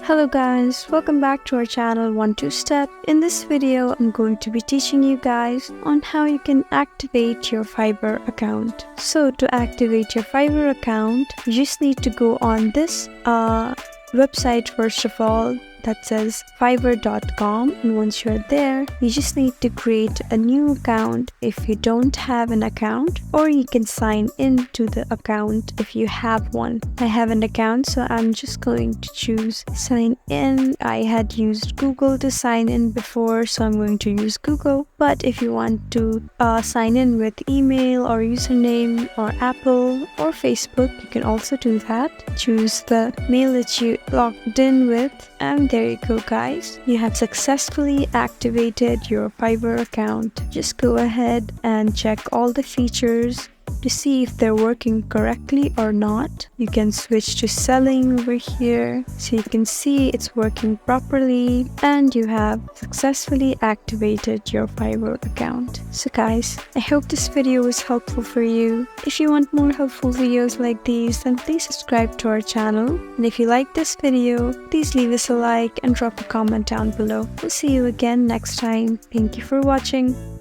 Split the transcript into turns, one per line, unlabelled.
Hello guys, welcome back to our channel 1-2-Step. In this video, I'm going to be teaching you guys on how you can activate your Fiverr account. So to activate your Fiverr account, you just need to go on this website first of all that says fiverr.com, and once you're there, you just need to create a new account if you don't have an account, or you can sign in to the account if you have one. I have an account, so I'm just going to choose sign in. I had used Google to sign in before, so I'm going to use Google. But if you want to sign in with email or username or Apple or Facebook, you can also do that. Choose the mail that you logged in with, and there you go guys, you have successfully activated your Fiverr account. Just go ahead and check all the features to see if they're working correctly or not. You can switch to selling over here so you can see it's working properly, and you have successfully activated your Fiverr account. So guys, I hope this video was helpful for you. If you want more helpful videos like these, then please subscribe to our channel. And if you like this video, please leave us a like and drop a comment down below. We'll see you again next time. Thank you for watching.